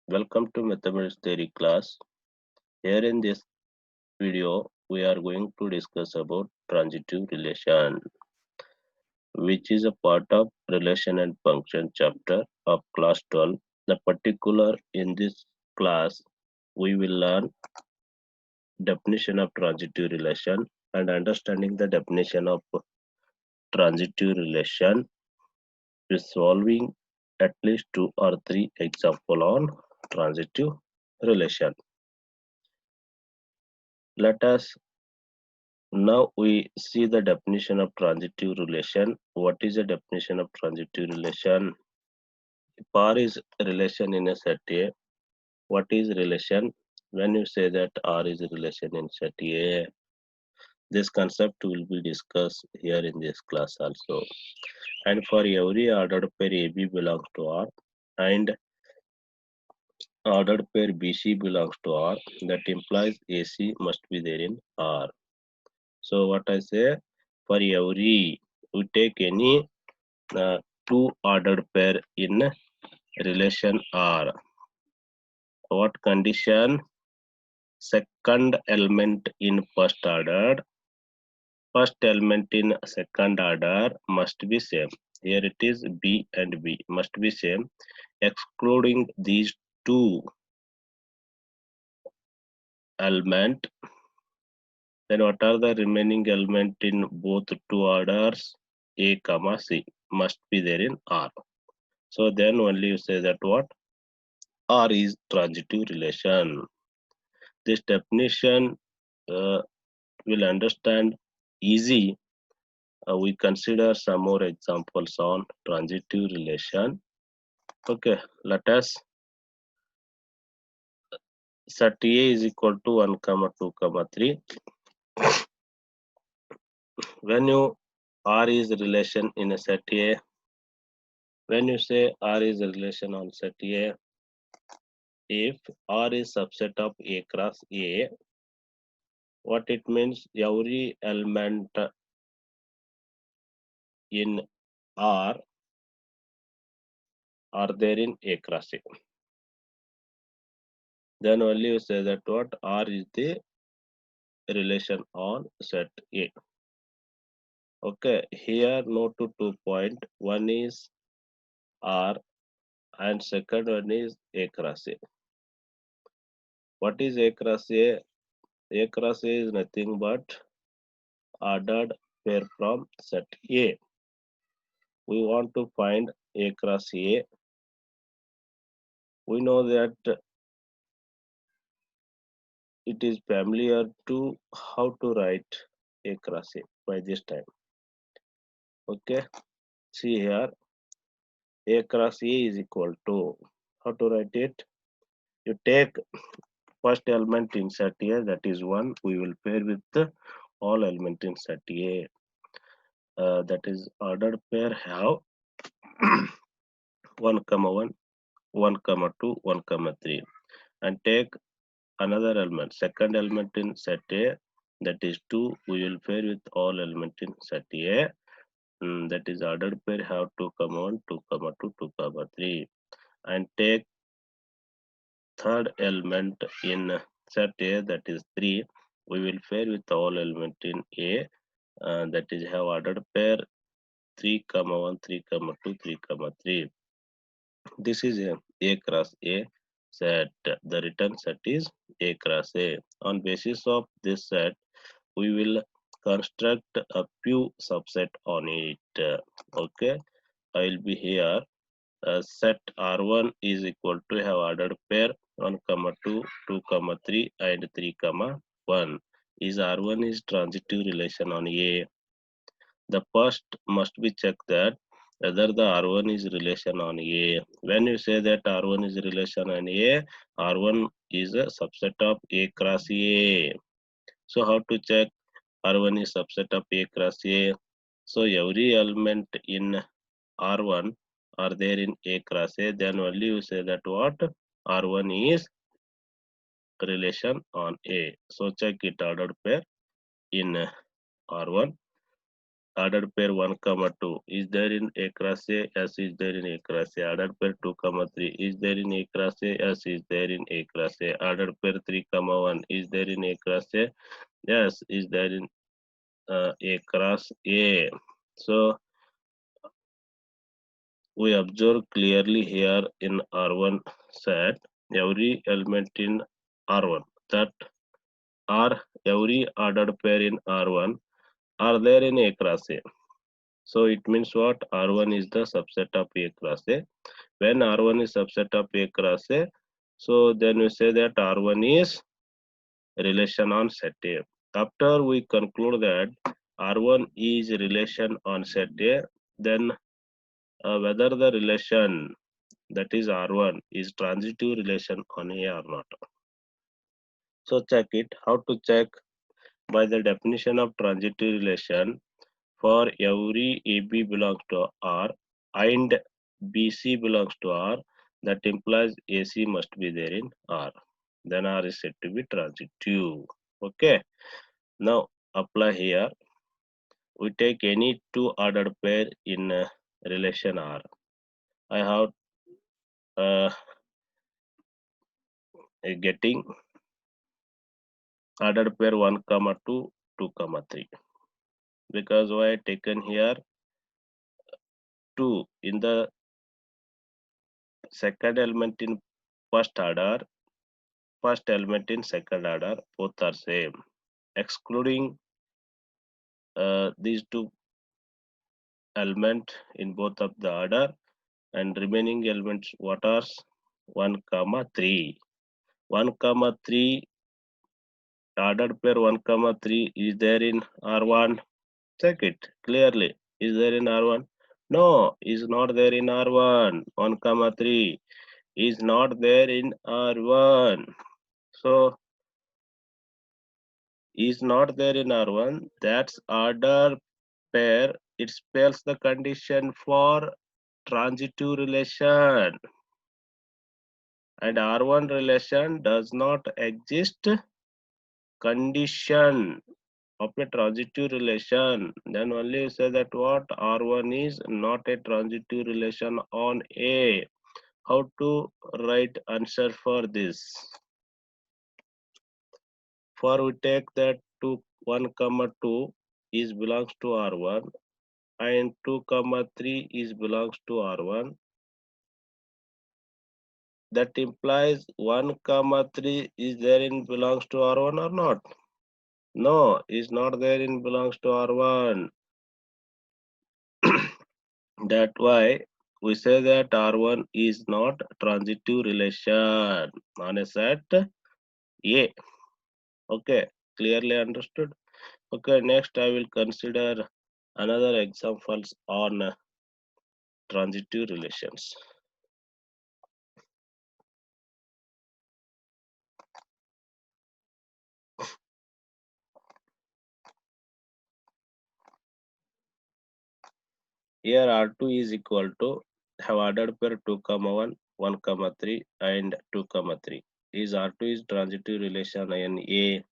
Welcome to Mathematics Theory class. Here in this video, we are going to discuss about transitive relation, which is a part of relation and function chapter of class 12. The particular in this class, we will learn definition of transitive relation and understanding the definition of transitive relation with solving at least 2 or 3 example on transitive relation. Let us Now we see the definition of transitive relation. What is the definition of transitive relation? R is relation in a set A. What is relation? When you say that R is a relation in set A, this concept will be discussed here in this class also. And for every ordered pair AB belongs to R and ordered pair BC belongs to R, that implies AC must be there in R. So what I say, for every, we take any two ordered pair in relation R. What condition? Second element in first order, first element in second order must be same. Here it is B and B must be same, excluding these two element. Then what are the remaining element in both two orders? A comma C must be there in R. So then only you say that what R is transitive relation. This definition will understand easy. We consider some more examples on transitive relation. Okay, let us set A is equal to 1 comma 2 comma 3. When you R is relation in a set A, when you say R is a relation on set A, if R is subset of A cross A, what it means, every element in R are there in A cross A. Then only you say that what R is the relation on set A. Okay, here note to 2 point. One is R and second one is A cross A. What is A cross A? A cross A is nothing but ordered pair from set A. We want to find A cross A. We know that it is familiar to how to write A cross A by this time. Okay, see here A cross A is equal to, how to write it? You take first element in set A, that is 1, we will pair with all element in set A. That is ordered pair have 1 comma 1, 1 comma 2, 1 comma 3, and take another element, second element in set A, that is 2, we will pair with all element in set A. That is ordered pair have 2 comma 1, 2 comma 2, 2 comma 3, and take third element in set A, that is 3, we will pair with all element in A, that is have ordered pair 3 comma 1, 3 comma 2, 3 comma 3. This is A cross A set. The return set is A cross A. On basis of this set, we will construct a few subset on it. Okay, I will be here. Set R1 is equal to have ordered pair 1 comma 2, 2 comma 3 and 3 comma 1. Is R1 is transitive relation on A. The first must be checked that whether the R1 is relation on A. When you say that R1 is relation on A, R1 is a subset of A cross A. So how to check R1 is subset of A cross A? So every element in R1 are there in A cross A, then only you say that what R1 is relation on A. So check it ordered pair in R1. Ordered pair 1, 2 is there in A cross A? Yes, is there in A cross A. Ordered pair 2, 3 is there in A cross A? Yes, is there in A cross A. Ordered pair 3, 1 is there in A cross A? Yes, is there in A cross A. So we observe clearly here in R1 set every element in R1 that are every ordered pair in R1 are there in A cross A. So it means what? R1 is the subset of A cross A. When R1 is subset of A cross A, so then we say that R1 is relation on set A. After we conclude that R1 is relation on set A, then whether the relation that is R1 is transitive relation on A or not. So check it. How to check? By the definition of transitive relation, for every AB belongs to R and BC belongs to R, that implies AC must be there in R. Then R is said to be transitive. Okay. Now apply here. We take any two ordered pair in relation R. I have getting ordered pair 1, 2, 2, 3. Because why taken here 2 in the second element in first order, first element in second order, both are same. Excluding these two element in both of the order and remaining elements what are 1, 3. 1, 3 ordered pair 1, 3 is there in R1. Check it clearly. Is there in R1? No, is not there in R1. 1, 3 is not there in R1. So is not there in R1. That's order pair. It spells the condition for transitive relation. And R1 relation does not exist condition of a transitive relation. Then only you say that what R1 is not a transitive relation on A. How to write answer for this? For we take that 2, 1, 2 is belongs to R1 and 2, 3 is belongs to R1. That implies 1, 3 is there in belongs to R1 or not? No, is not there in belongs to R1. That why we say that R1 is not transitive relation on a set A. Okay, clearly understood. Okay, next I will consider another examples on transitive relations. Here R2 is equal to have ordered pair 2, 1, 1, 3 and 2, 3. Is R2 is transitive relation in A?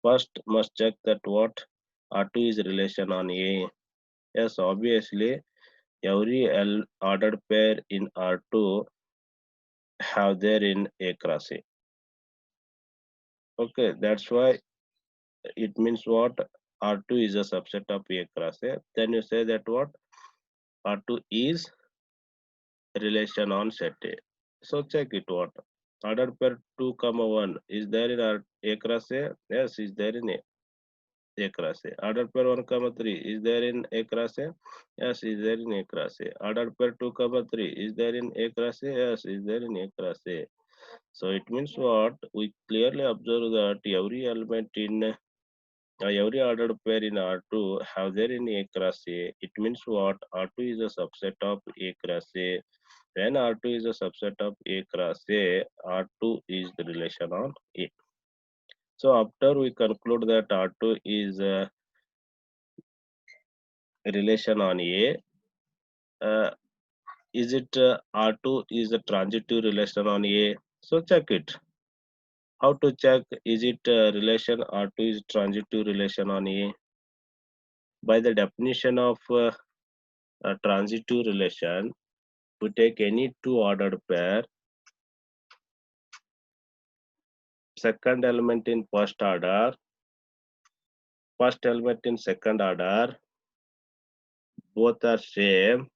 First must check that what R2 is relation on A. Yes, obviously every ordered pair in R2 have there in A cross A. Okay, that's why it means what R2 is a subset of A cross A. Then you say that what R2 is relation on set A. So check it what ordered pair 2, 1 is there in A cross A? Yes, is there in A cross A. Ordered pair 1, 3 is there in A cross A? Yes, is there in A cross A. Ordered pair 2, 3 is there in A cross A? Yes, is there in A cross A. So it means what we clearly observe that every element in every ordered pair in R2 have there in A cross A. It means what R2 is a subset of A cross A. When R2 is a subset of A cross A, R2 is the relation on A. So after we conclude that R2 is a relation on A, is it R2 is a transitive relation on A? So check it. How to check is it relation R2 is transitive relation on A? By the definition of a transitive relation, we take any two ordered pair, second element in first order, first element in second order, both are same,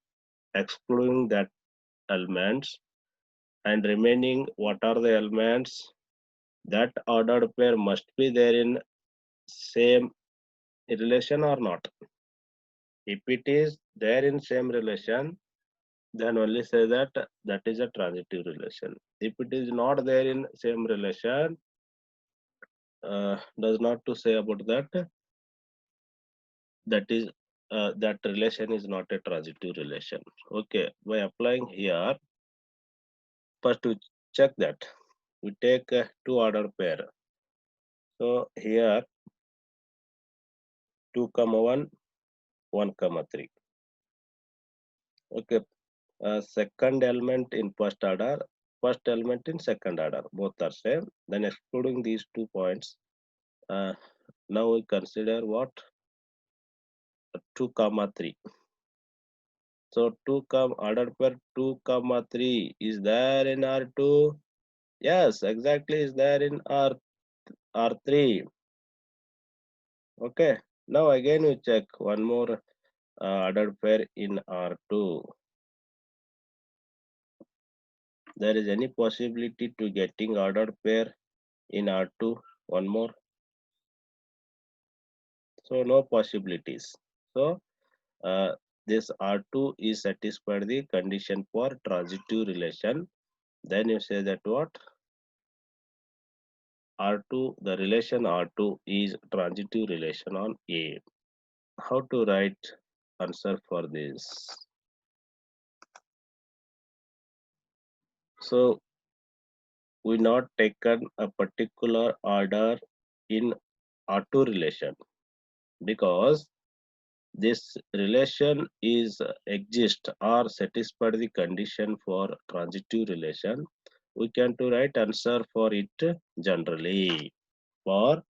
excluding that elements, and remaining what are the elements? That ordered pair must be there in same relation or not. If it is there in same relation, then only say that that is a transitive relation. If it is not there in same relation, does not to say about that, that is that relation is not a transitive relation. Okay, by applying here, first to check that, we take two order pair. So here 2, 1, 1, 3. Okay, second element in first order, first element in second order, both are same. Then excluding these 2 points, now we consider what 2, 3. So 2 order pair 2, 3 is there in R2. Yes, exactly is there in R3. Okay. Now again we check one more ordered pair in R2. There is any possibility to getting ordered pair in R2? One more. So no possibilities. So this R2 is satisfied the condition for transitive relation. Then you say that what? R2, the relation R2 is transitive relation on A. How to write answer for this? So we not taken a particular order in R2 relation because this relation is exist or satisfied the condition for transitive relation. We can to write answer for it generally. For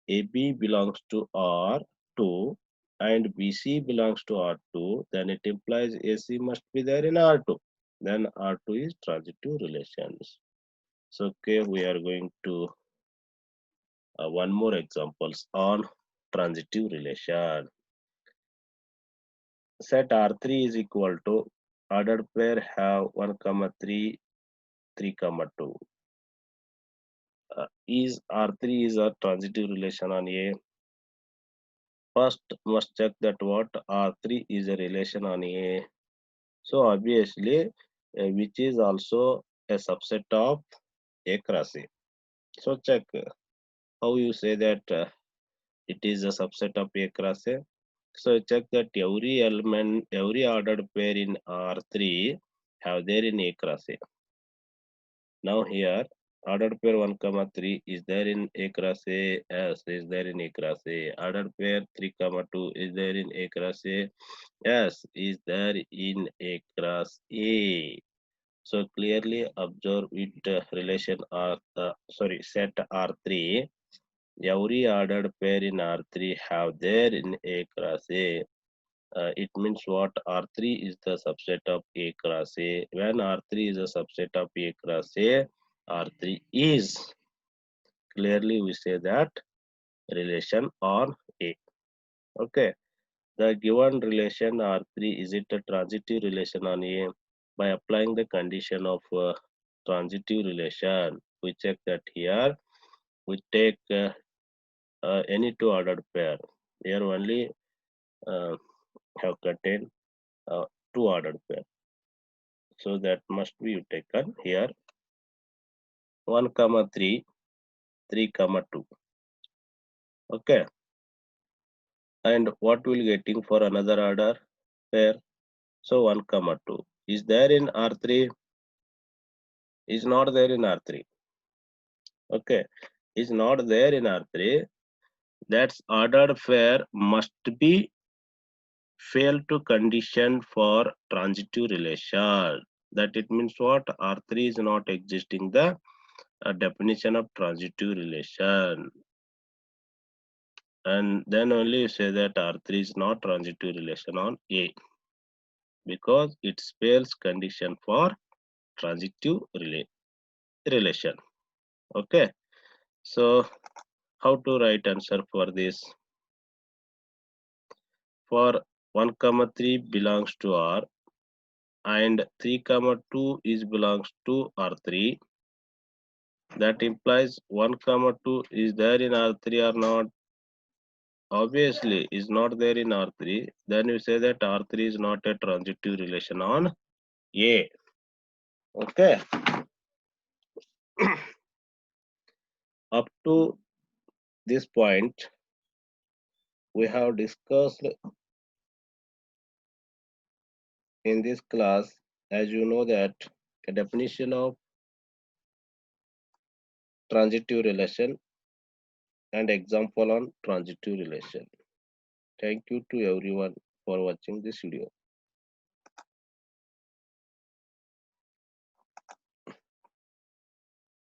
AB belongs to R2 and BC belongs to R2, then it implies AC must be there in R2. Then R2 is transitive relations. So okay, we are going to one more examples on transitive relation. Set R3 is equal to ordered pair have 1, 3, 3, 2. Is R3 is a transitive relation on A? First must check that what R3 is a relation on A. So obviously which is also a subset of A cross A. So check how you say that it is a subset of A cross A. So check that every element, every ordered pair in R3 have there in A cross A. Now here ordered pair 1, 3 is there in A cross A, yes, is there in A cross A. Ordered pair 3, 2 is there in A cross A, yes, is there in A cross A. So clearly observe it relation set R3. Every ordered pair in R3 have there in A cross A. It means what R3 is the subset of A cross A. When R3 is a subset of A cross A, R3 is clearly we say that relation on A. Okay. The given relation R3 is it a transitive relation on A? By applying the condition of transitive relation, we check that here. We take any two ordered pair. Here only have contained two ordered pair. So that must be taken here 1, 3, 3, 2. Okay. And what will getting for another order pair? So 1, 2 is there in R3, is not there in R3. Okay, is not there in R3. That's ordered pair must be fail to condition for transitive relation. That it means what R3 is not existing the definition of transitive relation. and then only you say that R3 is not transitive relation on A because it spells condition for transitive relation. Okay, so how to write answer for this? For 1 comma 3 belongs to R and 3 comma 2 is belongs to R3. That implies 1 comma 2 is there in R3 or not? Obviously is not there in R3. Then you say that R3 is not a transitive relation on A. Okay. Up to this point, we have discussed in this class, as you know, that a definition of transitive relation and example on transitive relation. Thank you to everyone for watching this video.